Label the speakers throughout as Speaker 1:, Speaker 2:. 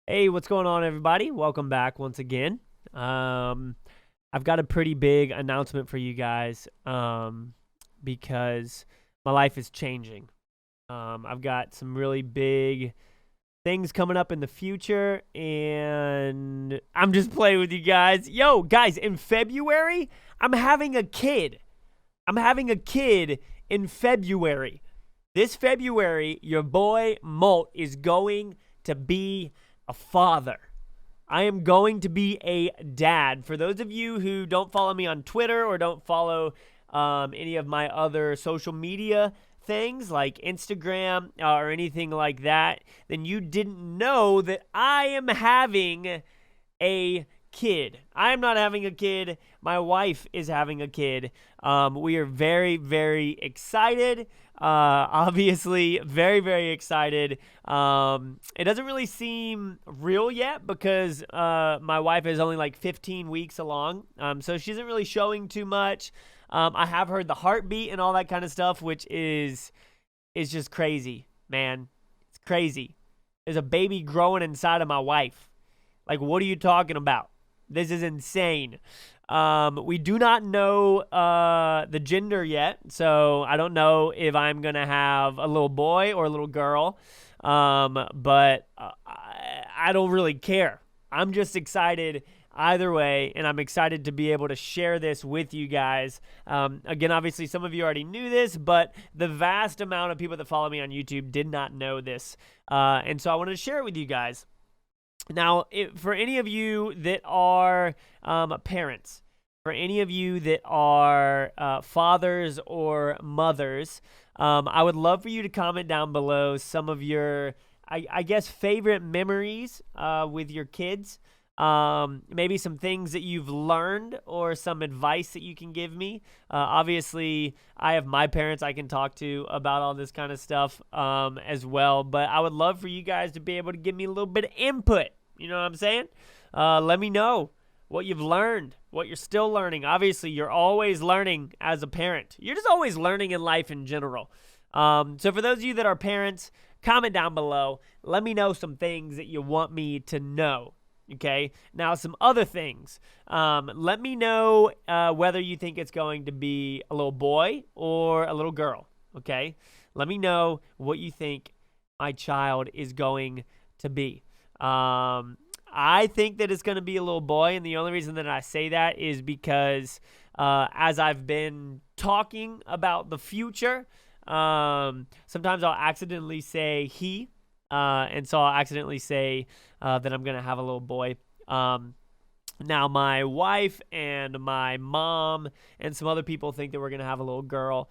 Speaker 1: Hey, what's going on, everybody? Welcome back once again. I've got a pretty big announcement for you guys because my life is changing. I've got some really big things coming up in the future, and I'm just playing with you guys. Yo, guys, in February, I'm having a kid. I'm having a kid in February. This February, your boy Molt is going to be a father. I am going to be a dad. For those of you who don't follow me on Twitter or don't follow any of my other social media things like Instagram or anything like that, then you didn't know that I am having a kid. I am not having a kid. My wife is having a kid. We are very, very excited. Obviously, very, very excited. It doesn't really seem real yet because my wife is only like 15 weeks along. So she isn't really showing too much. I have heard the heartbeat and all that kind of stuff, which is just crazy, man. It's crazy. There's a baby growing inside of my wife. Like, what are you talking about? This is insane. We do not know the gender yet, so I don't know if I'm going to have a little boy or a little girl, but I don't really care. I'm just excited either way, and I'm excited to be able to share this with you guys. Again, obviously, some of you already knew this, but the vast amount of people that follow me on YouTube did not know this, and so I wanted to share it with you guys. Now, for any of you that are parents, for any of you that are fathers or mothers, I would love for you to comment down below some of your, I guess, favorite memories with your kids. Maybe some things that you've learned or some advice that you can give me. Obviously, I have my parents I can talk to about all this kind of stuff as well, but I would love for you guys to be able to give me a little bit of input. You know what I'm saying? Let me know what you've learned, what you're still learning. Obviously, you're always learning as a parent. You're just always learning in life in general. So for those of you that are parents, comment down below. Let me know some things that you want me to know. Okay, now some other things. Let me know whether you think it's going to be a little boy or a little girl. Okay, let me know what you think my child is going to be. I think that it's going to be a little boy, and the only reason that I say that is because as I've been talking about the future, sometimes I'll accidentally say he. And so I'll accidentally say that I'm going to have a little boy. Now, my wife and my mom and some other people think that we're going to have a little girl,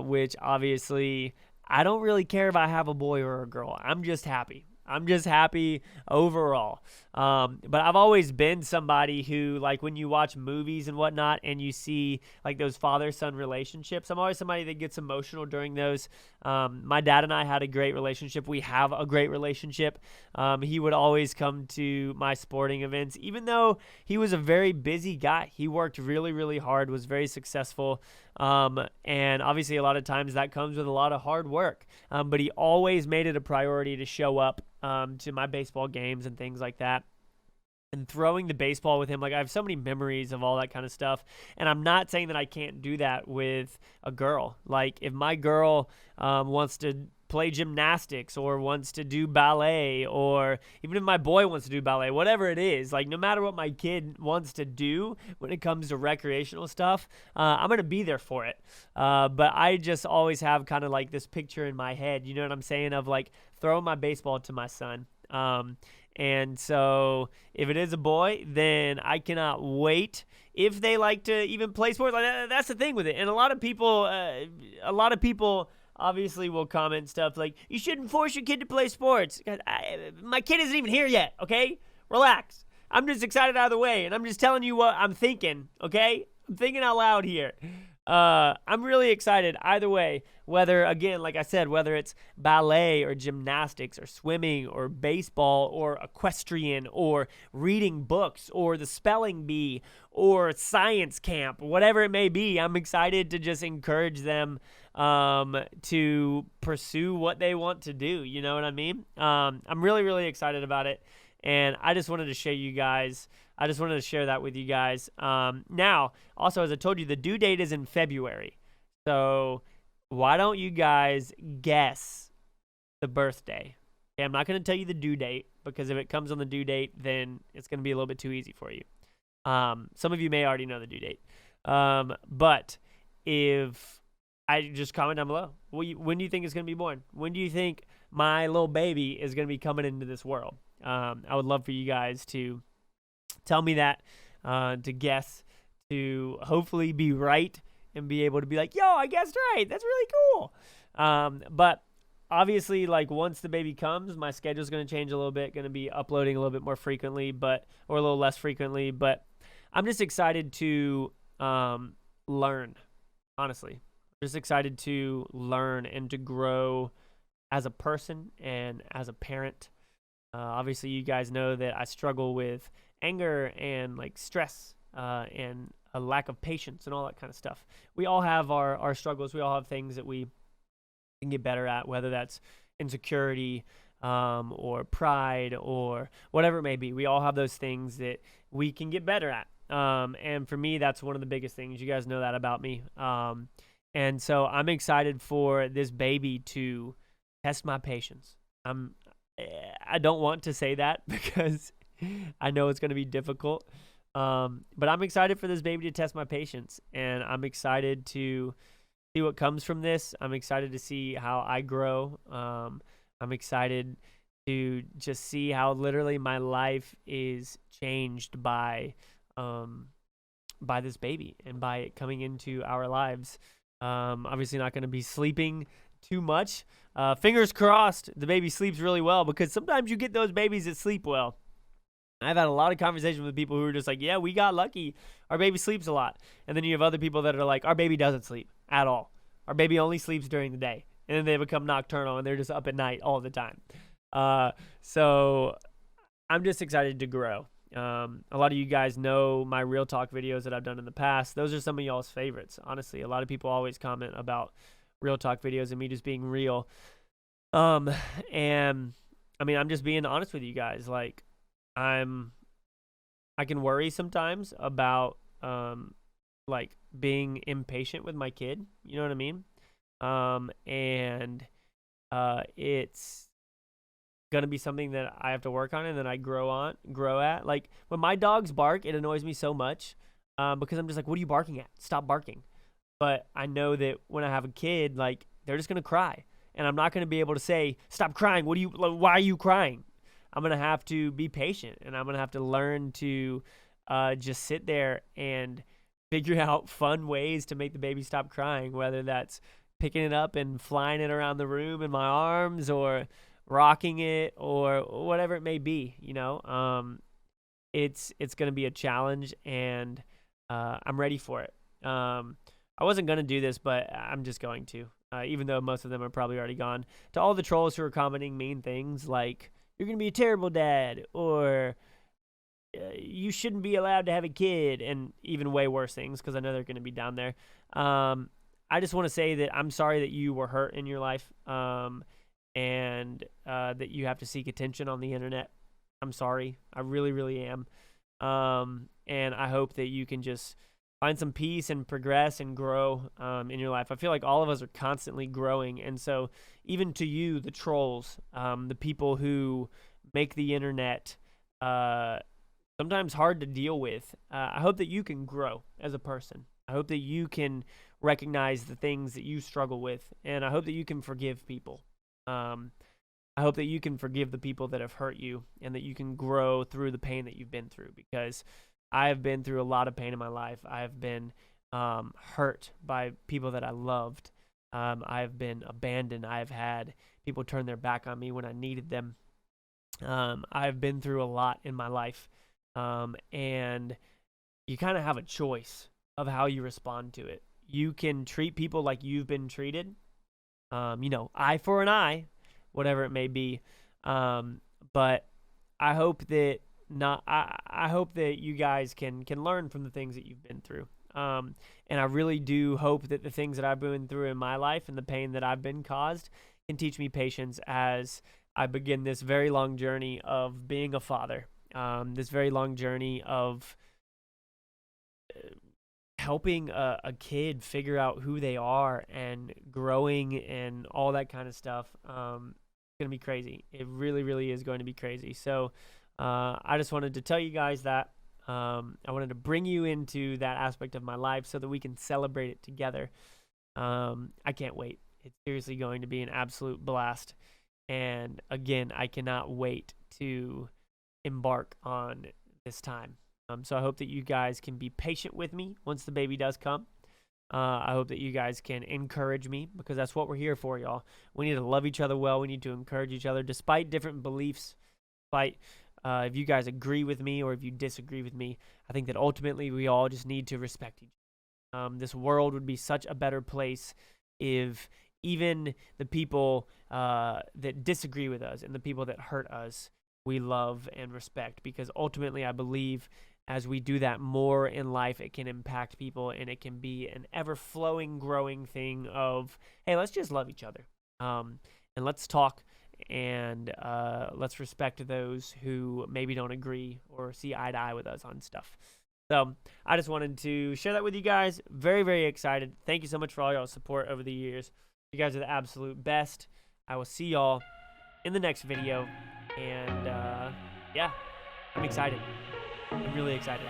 Speaker 1: which obviously I don't really care if I have a boy or a girl. I'm just happy. I'm just happy overall. But I've always been somebody who, like, when you watch movies and whatnot and you see, like, those father-son relationships, I'm always somebody that gets emotional during those. My dad and I had a great relationship. We have a great relationship. He would always come to my sporting events, even though he was a very busy guy. He worked really, really hard, was very successful. And obviously a lot of times that comes with a lot of hard work. But he always made it a priority to show up to my baseball games and things like that. And throwing the baseball with him, like, I have so many memories of all that kind of stuff. And I'm not saying that I can't do that with a girl. Like, if my girl wants to play gymnastics or wants to do ballet, or even if my boy wants to do ballet, whatever it is, like, no matter what my kid wants to do when it comes to recreational stuff, I'm going to be there for it. But I just always have kind of like this picture in my head, you know what I'm saying, of like throwing my baseball to my son. And so if it is a boy, then I cannot wait. If they like to even play sports, like that's the thing with it. And a lot of people obviously will comment stuff like, you shouldn't force your kid to play sports. My kid isn't even here yet, okay? Relax. I'm just excited out of the way, and I'm just telling you what I'm thinking, okay? I'm thinking out loud here. I'm really excited either way, whether, again, like I said, whether it's ballet or gymnastics or swimming or baseball or equestrian or reading books or the spelling bee or science camp, whatever it may be. I'm excited to just encourage them to pursue what they want to do. You know what I mean? I'm really, really excited about it. And I just wanted to share that with you guys. Now, also, as I told you, the due date is in February. So why don't you guys guess the birthday? Okay, I'm not going to tell you the due date, because if it comes on the due date, then it's going to be a little bit too easy for you. Some of you may already know the due date. But if I just comment down below, when do you think it's going to be born? When do you think my little baby is going to be coming into this world? I would love for you guys to tell me that, to guess, to hopefully be right and be able to be like, yo, I guessed right. That's really cool. But obviously, like, once the baby comes, my schedule's going to change a little bit, going to be uploading a little bit more frequently, or a little less frequently. But I'm just excited to learn, honestly. Just excited to learn and to grow as a person and as a parent. Obviously, you guys know that I struggle with anger and like stress and a lack of patience and all that kind of stuff. We all have our struggles. We all have things that we can get better at, whether that's insecurity or pride or whatever it may be. We all have those things that we can get better at. And for me, that's one of the biggest things. You guys know that about me. And so I'm excited for this baby to test my patience. I don't want to say that because I know it's going to be difficult. But I'm excited for this baby to test my patience, and I'm excited to see what comes from this. I'm excited to see how I grow. I'm excited to just see how literally my life is changed by this baby and by it coming into our lives. Obviously not going to be sleeping too much. Fingers crossed the baby sleeps really well, because sometimes you get those babies that sleep well. I've had a lot of conversations with people who are just like, yeah, we got lucky. Our baby sleeps a lot. And then you have other people that are like, our baby doesn't sleep at all. Our baby only sleeps during the day. And then they become nocturnal and they're just up at night all the time. So I'm just excited to grow. A lot of you guys know my Real Talk videos that I've done in the past. Those are some of y'all's favorites. Honestly, a lot of people always comment about Real Talk videos and me just being real. And I mean, I'm just being honest with you guys. Like, I can worry sometimes about like being impatient with my kid. You know what I mean? And it's gonna be something that I have to work on and that I grow at. Like, when my dogs bark, it annoys me so much because I'm just like, what are you barking at? Stop barking. But I know that when I have a kid, like, they're just gonna cry, and I'm not gonna be able to say, stop crying. Why are you crying? I'm going to have to be patient, and I'm going to have to learn to just sit there and figure out fun ways to make the baby stop crying, whether that's picking it up and flying it around the room in my arms, or rocking it, or whatever it may be. You know, it's going to be a challenge, and I'm ready for it. I wasn't going to do this, but I'm just going to, even though most of them are probably already gone. To all the trolls who are commenting mean things like, you're going to be a terrible dad, or you shouldn't be allowed to have a kid, and even way worse things, because I know they're going to be down there. I just want to say that I'm sorry that you were hurt in your life, and that you have to seek attention on the internet. I'm sorry. I really, really am. And I hope that you can just find some peace and progress and grow in your life. I feel like all of us are constantly growing. And so even to you, the trolls, the people who make the internet sometimes hard to deal with, I hope that you can grow as a person. I hope that you can recognize the things that you struggle with. And I hope that you can forgive people. I hope that you can forgive the people that have hurt you, and that you can grow through the pain that you've been through, because I have been through a lot of pain in my life. I have been hurt by people that I loved. I have been abandoned. I have had people turn their back on me when I needed them. I've been through a lot in my life. And you kind of have a choice of how you respond to it. You can treat people like you've been treated. Eye for an eye, whatever it may be. But I hope that I hope that you guys can learn from the things that you've been through. And I really do hope that the things that I've been through in my life and the pain that I've been caused can teach me patience as I begin this very long journey of being a father, this very long journey of helping a kid figure out who they are and growing and all that kind of stuff. It's going to be crazy. It really, really is going to be crazy. So I just wanted to tell you guys that. I wanted to bring you into that aspect of my life so that we can celebrate it together. I can't wait. It's seriously going to be an absolute blast. And again, I cannot wait to embark on this time. So I hope that you guys can be patient with me once the baby does come. I hope that you guys can encourage me, because that's what we're here for, y'all. We need to love each other well. We need to encourage each other despite different beliefs, despite if you guys agree with me or if you disagree with me. I think that ultimately we all just need to respect each other. This world would be such a better place if even the people that disagree with us and the people that hurt us, we love and respect, because ultimately I believe as we do that more in life, it can impact people, and it can be an ever-flowing, growing thing of, hey, let's just love each other, and let's talk, and let's respect those who maybe don't agree or see eye to eye with us on stuff. So I just wanted to share that with you guys. Very, very excited. Thank you so much for all y'all's support over the years. You guys are the absolute best. I will see y'all in the next video, and yeah, I'm excited. I'm really excited.